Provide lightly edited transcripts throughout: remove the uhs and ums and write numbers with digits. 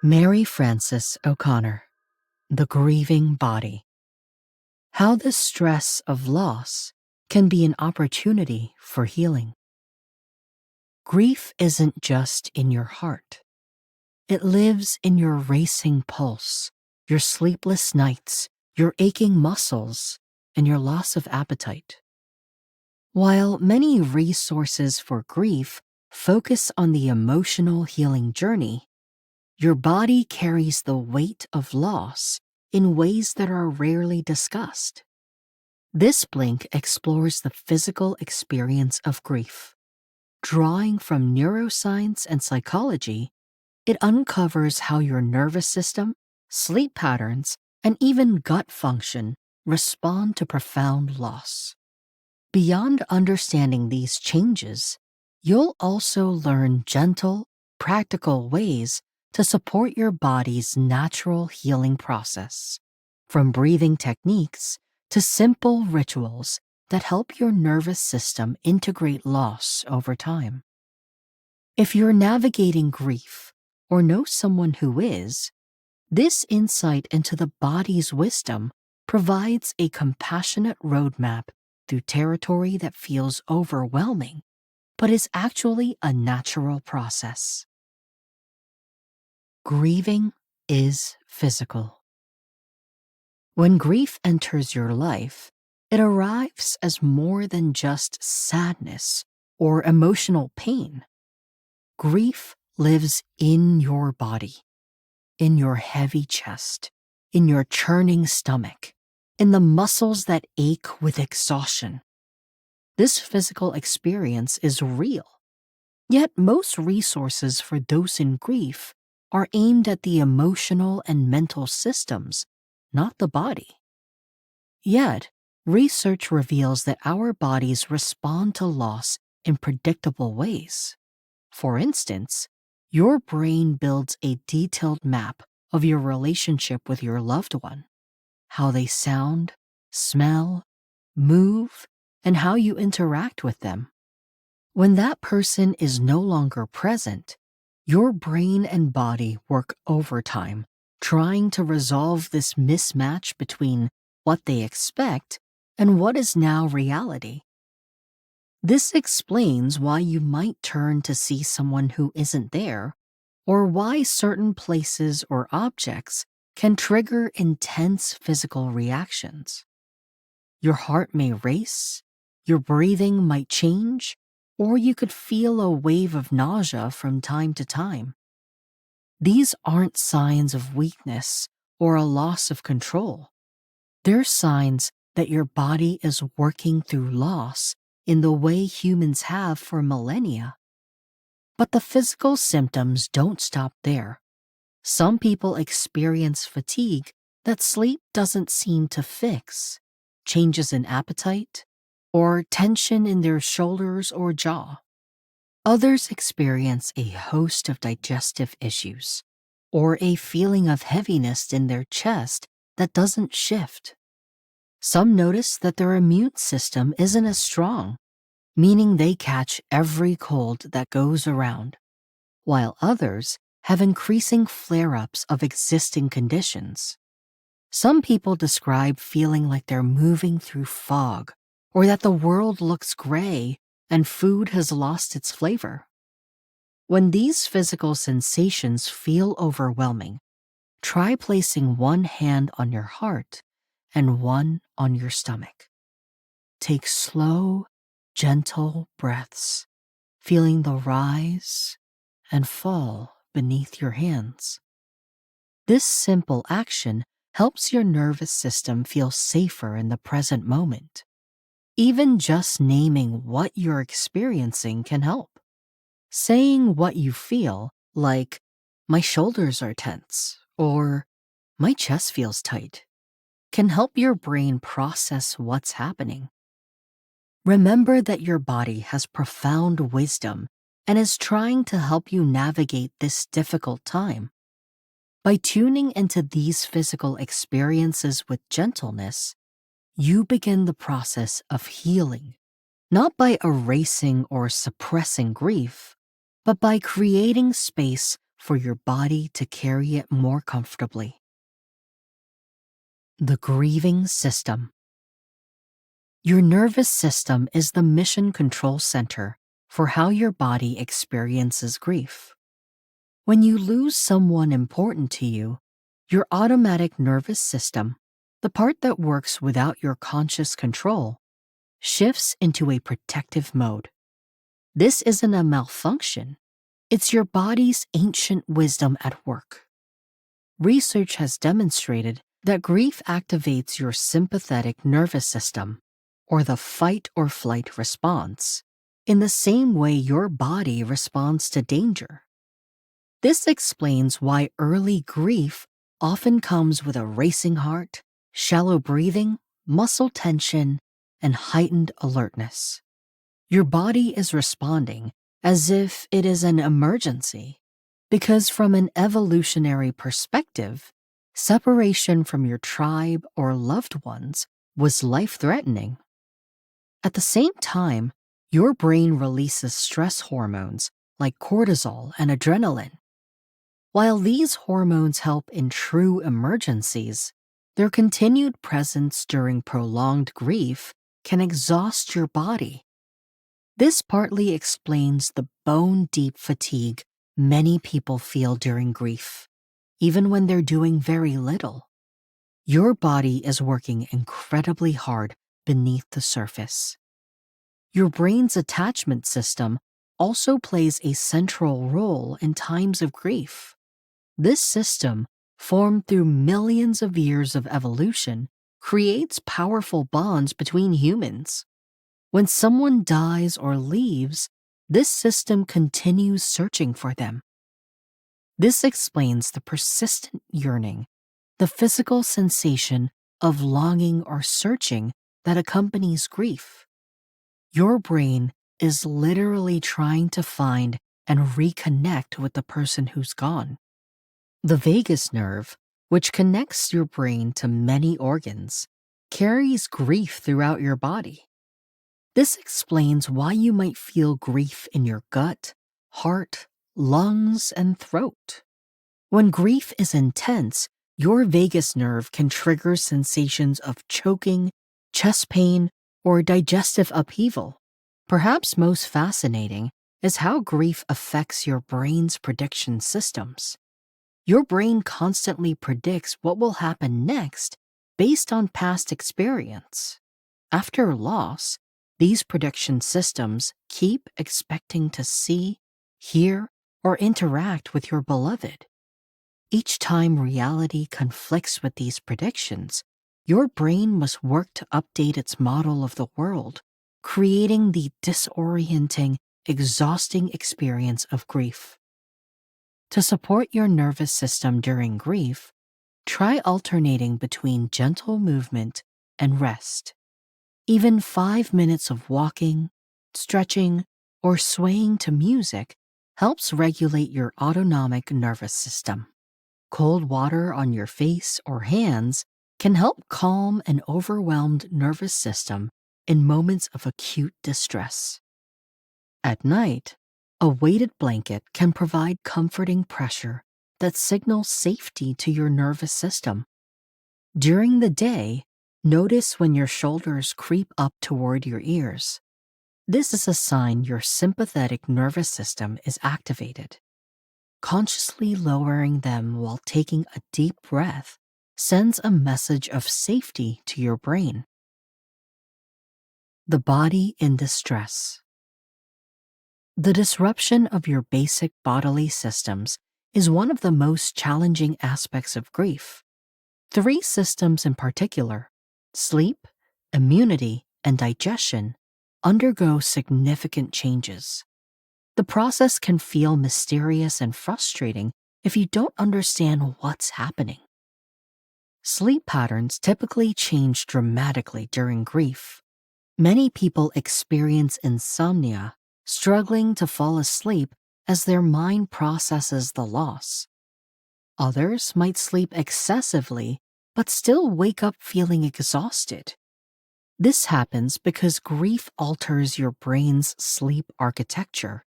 Mary Frances O'Connor, The Grieving Body. How the stress of loss can be an opportunity for healing. Grief isn't just in your heart. It lives in your racing pulse, your sleepless nights, your aching muscles, and your loss of appetite. While many resources for grief focus on the emotional healing journey, your body carries the weight of loss in ways that are rarely discussed. This blink explores the physical experience of grief. Drawing from neuroscience and psychology, it uncovers how your nervous system, sleep patterns, and even gut function respond to profound loss. Beyond understanding these changes, you'll also learn gentle, practical ways to support your body's natural healing process, from breathing techniques to simple rituals that help your nervous system integrate loss over time. If you're navigating grief or know someone who is, this insight into the body's wisdom provides a compassionate roadmap through territory that feels overwhelming, but is actually a natural process. Grieving is physical. When grief enters your life, it arrives as more than just sadness or emotional pain. Grief lives in your body, in your heavy chest, in your churning stomach, in the muscles that ache with exhaustion. This physical experience is real, yet most resources for those in grief are aimed at the emotional and mental systems, not the body. Yet, research reveals that our bodies respond to loss in predictable ways. For instance, your brain builds a detailed map of your relationship with your loved one, how they sound, smell, move, and how you interact with them. When that person is no longer present, your brain and body work overtime trying to resolve this mismatch between what they expect and what is now reality. This explains why you might turn to see someone who isn't there, or why certain places or objects can trigger intense physical reactions. Your heart may race, your breathing might change, or you could feel a wave of nausea from time to time. These aren't signs of weakness or a loss of control. They're signs that your body is working through loss in the way humans have for millennia. But the physical symptoms don't stop there. Some people experience fatigue that sleep doesn't seem to fix, changes in appetite, or tension in their shoulders or jaw. Others experience a host of digestive issues, or a feeling of heaviness in their chest that doesn't shift. Some notice that their immune system isn't as strong, meaning they catch every cold that goes around, while others have increasing flare-ups of existing conditions. Some people describe feeling like they're moving through fog, or that the world looks gray and food has lost its flavor. When these physical sensations feel overwhelming, try placing one hand on your heart and one on your stomach. Take slow, gentle breaths, feeling the rise and fall beneath your hands. This simple action helps your nervous system feel safer in the present moment. Even just naming what you're experiencing can help. Saying what you feel, like, "My shoulders are tense," or "My chest feels tight," can help your brain process what's happening. Remember that your body has profound wisdom and is trying to help you navigate this difficult time. By tuning into these physical experiences with gentleness, you begin the process of healing, not by erasing or suppressing grief, but by creating space for your body to carry it more comfortably. The grieving system. Your nervous system is the mission control center for how your body experiences grief. When you lose someone important to you, your automatic nervous system, the part that works without your conscious control, shifts into a protective mode. This isn't a malfunction, it's your body's ancient wisdom at work. Research has demonstrated that grief activates your sympathetic nervous system, or the fight or flight response, in the same way your body responds to danger. This explains why early grief often comes with a racing heart, shallow breathing, muscle tension, and heightened alertness. Your body is responding as if it is an emergency, because from an evolutionary perspective, separation from your tribe or loved ones was life-threatening. At the same time, your brain releases stress hormones like cortisol and adrenaline. While these hormones help in true emergencies, their continued presence during prolonged grief can exhaust your body. This partly explains the bone-deep fatigue many people feel during grief, even when they're doing very little. Your body is working incredibly hard beneath the surface. Your brain's attachment system also plays a central role in times of grief. This system, formed through millions of years of evolution, creates powerful bonds between humans. When someone dies or leaves, this system continues searching for them. This explains the persistent yearning, the physical sensation of longing or searching that accompanies grief. Your brain is literally trying to find and reconnect with the person who's gone. The vagus nerve, which connects your brain to many organs, carries grief throughout your body. This explains why you might feel grief in your gut, heart, lungs, and throat. When grief is intense, your vagus nerve can trigger sensations of choking, chest pain, or digestive upheaval. Perhaps most fascinating is how grief affects your brain's prediction systems. Your brain constantly predicts what will happen next based on past experience. After loss, these prediction systems keep expecting to see, hear, or interact with your beloved. Each time reality conflicts with these predictions, your brain must work to update its model of the world, creating the disorienting, exhausting experience of grief. To support your nervous system during grief, try alternating between gentle movement and rest. Even 5 minutes of walking, stretching, or swaying to music helps regulate your autonomic nervous system. Cold water on your face or hands can help calm an overwhelmed nervous system in moments of acute distress. At night, a weighted blanket can provide comforting pressure that signals safety to your nervous system. During the day, notice when your shoulders creep up toward your ears. This is a sign your sympathetic nervous system is activated. Consciously lowering them while taking a deep breath sends a message of safety to your brain. The body in distress. The disruption of your basic bodily systems is one of the most challenging aspects of grief. 3 systems in particular, sleep, immunity, and digestion, undergo significant changes. The process can feel mysterious and frustrating if you don't understand what's happening. Sleep patterns typically change dramatically during grief. Many people experience insomnia, struggling to fall asleep as their mind processes the loss. Others might sleep excessively but still wake up feeling exhausted. This happens because grief alters your brain's sleep architecture.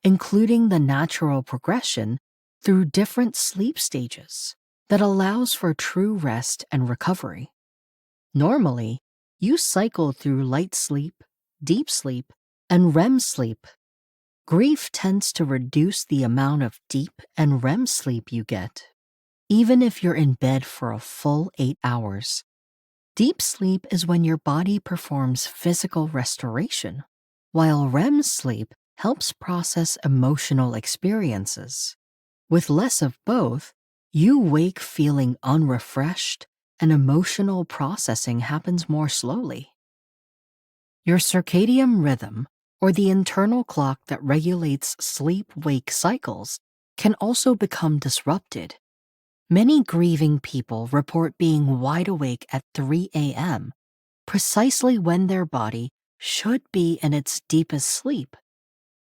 including the natural progression through different sleep stages that allows for true rest and recovery. Normally, you cycle through light sleep, deep sleep, and REM sleep. Grief tends to reduce the amount of deep and REM sleep you get, even if you're in bed for a full 8 hours. Deep sleep is when your body performs physical restoration, while REM sleep helps process emotional experiences. With less of both, you wake feeling unrefreshed and emotional processing happens more slowly. Your circadian rhythm, or the internal clock that regulates sleep-wake cycles, can also become disrupted. Many grieving people report being wide awake at 3 a.m., precisely when their body should be in its deepest sleep.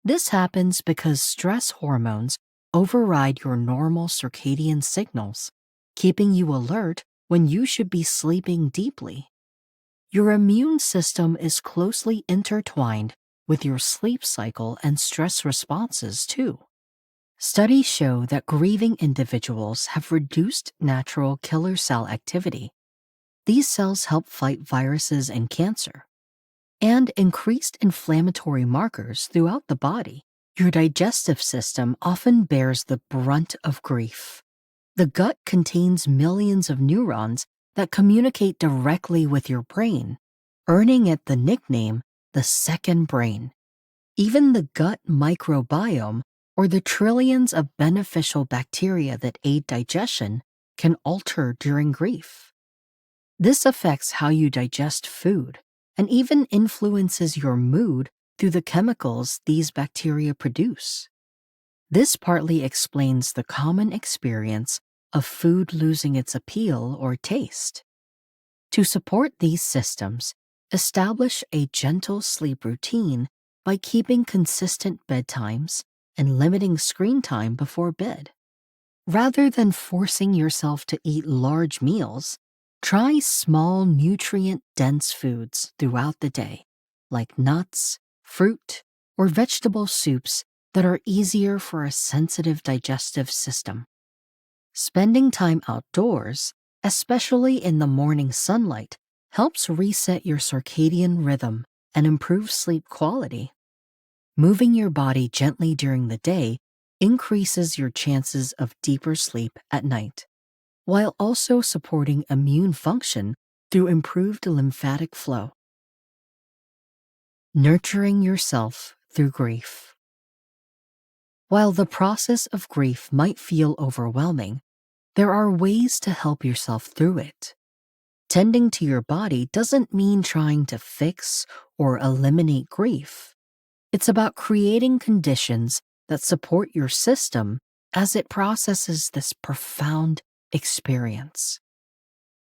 This happens because stress hormones override your normal circadian signals, keeping you alert when you should be sleeping deeply. Your immune system is closely intertwined with your sleep cycle and stress responses, too. Studies show that grieving individuals have reduced natural killer cell activity. These cells help fight viruses and cancer, and increased inflammatory markers throughout the body. Your digestive system often bears the brunt of grief. The gut contains millions of neurons that communicate directly with your brain, earning it the nickname the second brain. Even the gut microbiome, or the trillions of beneficial bacteria that aid digestion, can alter during grief. This affects how you digest food and even influences your mood through the chemicals these bacteria produce. This partly explains the common experience of food losing its appeal or taste. To support these systems, establish a gentle sleep routine by keeping consistent bedtimes and limiting screen time before bed. Rather than forcing yourself to eat large meals, try small nutrient-dense foods throughout the day, like nuts, fruit, or vegetable soups that are easier for a sensitive digestive system. Spending time outdoors, especially in the morning sunlight, helps reset your circadian rhythm and improve sleep quality. Moving your body gently during the day increases your chances of deeper sleep at night, while also supporting immune function through improved lymphatic flow. Nurturing yourself through grief. While the process of grief might feel overwhelming, there are ways to help yourself through it. Tending to your body doesn't mean trying to fix or eliminate grief. It's about creating conditions that support your system as it processes this profound experience.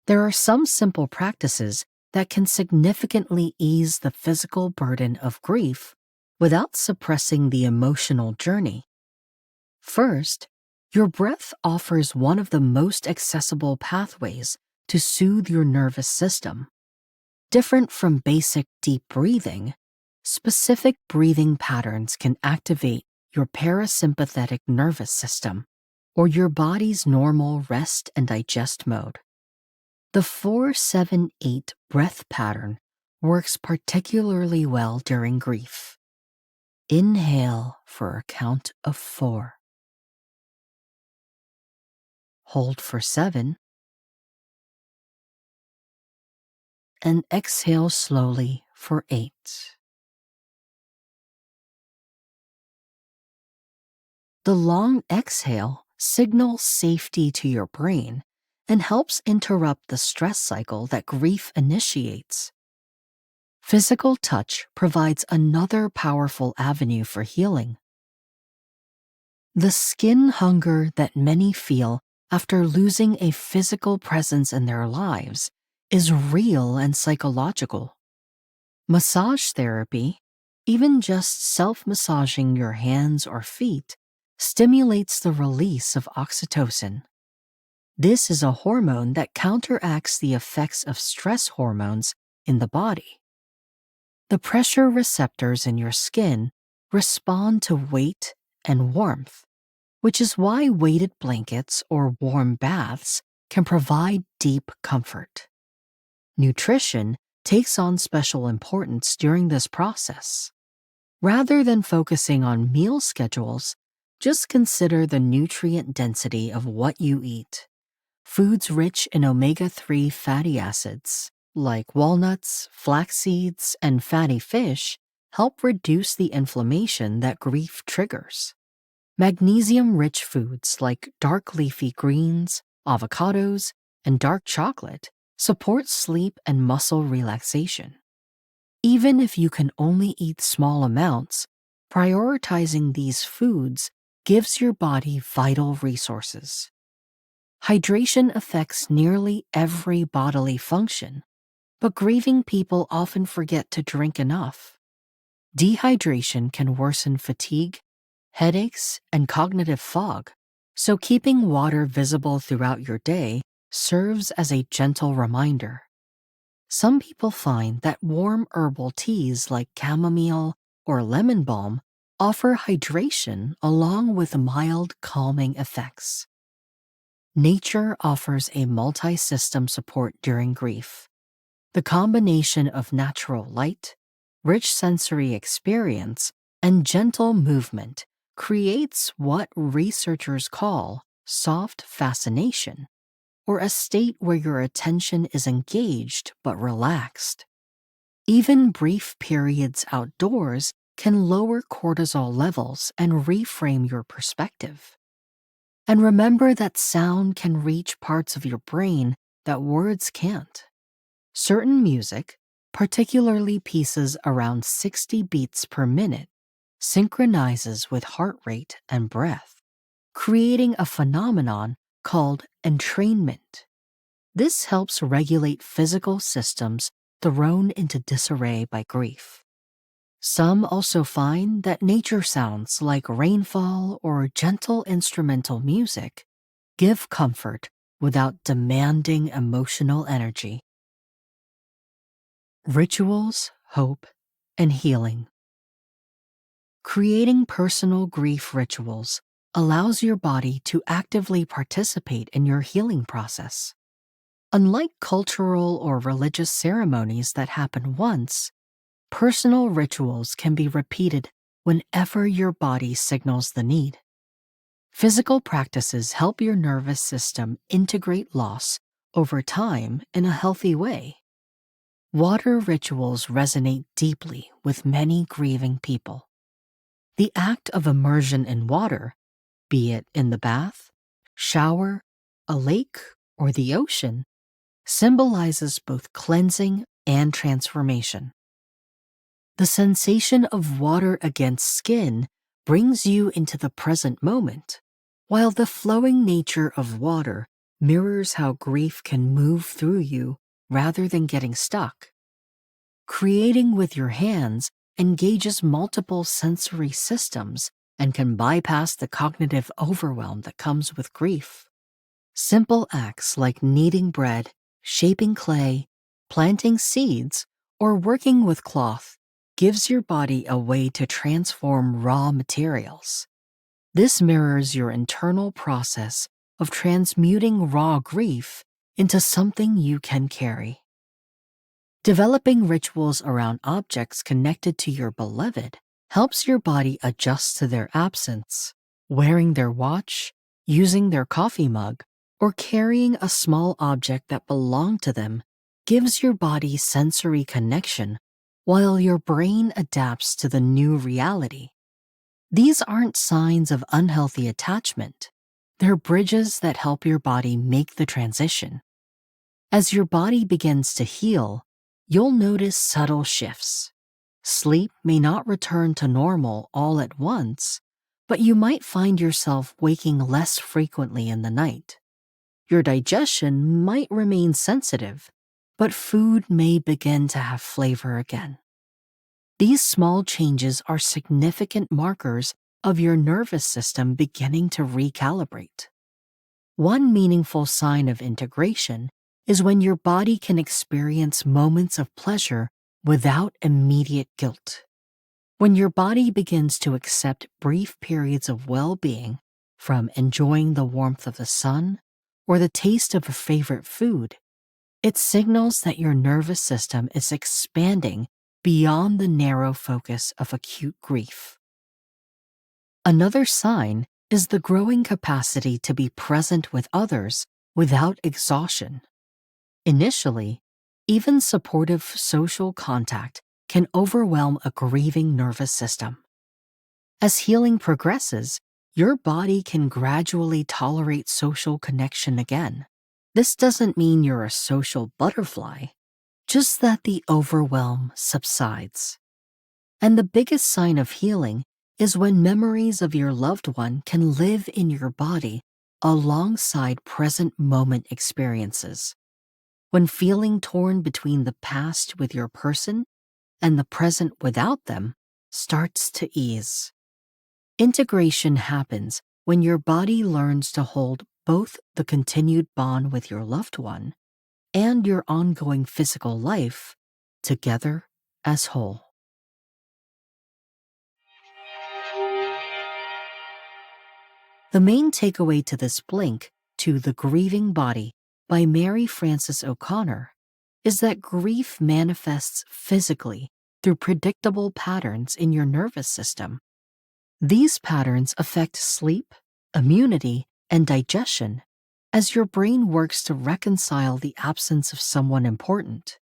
There are some simple practices that can significantly ease the physical burden of grief without suppressing the emotional journey. First, your breath offers one of the most accessible pathways to soothe your nervous system. Different from basic deep breathing, specific breathing patterns can activate your parasympathetic nervous system, or your body's normal rest and digest mode. The 4-7-8 breath pattern works particularly well during grief. Inhale for a count of 4. Hold for 7. And exhale slowly for 8. The long exhale signals safety to your brain and helps interrupt the stress cycle that grief initiates. Physical touch provides another powerful avenue for healing. The skin hunger that many feel after losing a physical presence in their lives is real and psychological. Massage therapy, even just self-massaging your hands or feet, stimulates the release of oxytocin. This is a hormone that counteracts the effects of stress hormones in the body. The pressure receptors in your skin respond to weight and warmth, which is why weighted blankets or warm baths can provide deep comfort. Nutrition takes on special importance during this process. Rather than focusing on meal schedules, just consider the nutrient density of what you eat. Foods rich in omega-3 fatty acids, like walnuts, flax seeds, and fatty fish, help reduce the inflammation that grief triggers. Magnesium-rich foods like dark leafy greens, avocados, and dark chocolate support sleep and muscle relaxation. Even if you can only eat small amounts, prioritizing these foods gives your body vital resources. Hydration affects nearly every bodily function, but grieving people often forget to drink enough. Dehydration can worsen fatigue, headaches, and cognitive fog, so keeping water visible throughout your day serves as a gentle reminder. Some people find that warm herbal teas like chamomile or lemon balm offer hydration along with mild calming effects. Nature offers a multi-system support during grief. The combination of natural light, rich sensory experience, and gentle movement creates what researchers call soft fascination, or a state where your attention is engaged but relaxed. Even brief periods outdoors can lower cortisol levels and reframe your perspective. And remember that sound can reach parts of your brain that words can't. Certain music, particularly pieces around 60 beats per minute, synchronizes with heart rate and breath, creating a phenomenon called entrainment. This helps regulate physical systems thrown into disarray by grief. Some also find that nature sounds like rainfall or gentle instrumental music give comfort without demanding emotional energy. Rituals, hope, and healing. Creating personal grief rituals allows your body to actively participate in your healing process. Unlike cultural or religious ceremonies that happen once, personal rituals can be repeated whenever your body signals the need. Physical practices help your nervous system integrate loss over time in a healthy way. Water rituals resonate deeply with many grieving people. The act of immersion in water, be it in the bath, shower, a lake, or the ocean, symbolizes both cleansing and transformation. The sensation of water against skin brings you into the present moment, while the flowing nature of water mirrors how grief can move through you rather than getting stuck. Creating with your hands engages multiple sensory systems and can bypass the cognitive overwhelm that comes with grief. Simple acts like kneading bread, shaping clay, planting seeds, or working with cloth gives your body a way to transform raw materials. This mirrors your internal process of transmuting raw grief into something you can carry. Developing rituals around objects connected to your beloved helps your body adjust to their absence. Wearing their watch, using their coffee mug, or carrying a small object that belonged to them gives your body sensory connection while your brain adapts to the new reality. These aren't signs of unhealthy attachment. They're bridges that help your body make the transition. As your body begins to heal, you'll notice subtle shifts. Sleep may not return to normal all at once, but you might find yourself waking less frequently in the night. Your digestion might remain sensitive, but food may begin to have flavor again. These small changes are significant markers of your nervous system beginning to recalibrate. One meaningful sign of integration is when your body can experience moments of pleasure without immediate guilt. When your body begins to accept brief periods of well being, from enjoying the warmth of the sun or the taste of a favorite food, it signals that your nervous system is expanding beyond the narrow focus of acute grief. Another sign is the growing capacity to be present with others without exhaustion. Initially, even supportive social contact can overwhelm a grieving nervous system. As healing progresses, your body can gradually tolerate social connection again. This doesn't mean you're a social butterfly, just that the overwhelm subsides. And the biggest sign of healing is when memories of your loved one can live in your body alongside present moment experiences. When feeling torn between the past with your person and the present without them starts to ease. Integration happens when your body learns to hold both the continued bond with your loved one and your ongoing physical life together as whole. The main takeaway to this blink to The Grieving Body by Mary Frances O'Connor is that grief manifests physically through predictable patterns in your nervous system. These patterns affect sleep, immunity, and digestion as your brain works to reconcile the absence of someone important.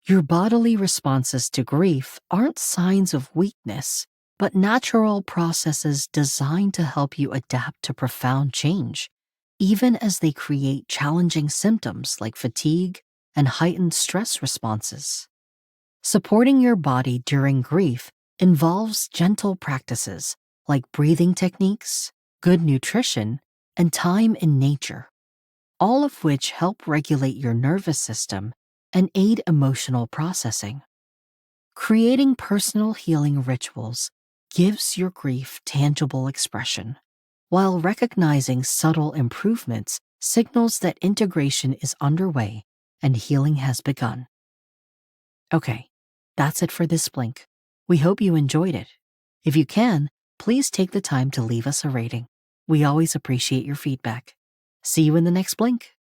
Your bodily responses to grief aren't signs of weakness, but natural processes designed to help you adapt to profound change, even as they create challenging symptoms like fatigue and heightened stress responses. Supporting your body during grief involves gentle practices like breathing techniques, good nutrition, and time in nature, all of which help regulate your nervous system and aid emotional processing. Creating personal healing rituals gives your grief tangible expression, while recognizing subtle improvements signals that integration is underway and healing has begun. Okay, that's it for this blink. We hope you enjoyed it. If you can, please take the time to leave us a rating. We always appreciate your feedback. See you in the next blink.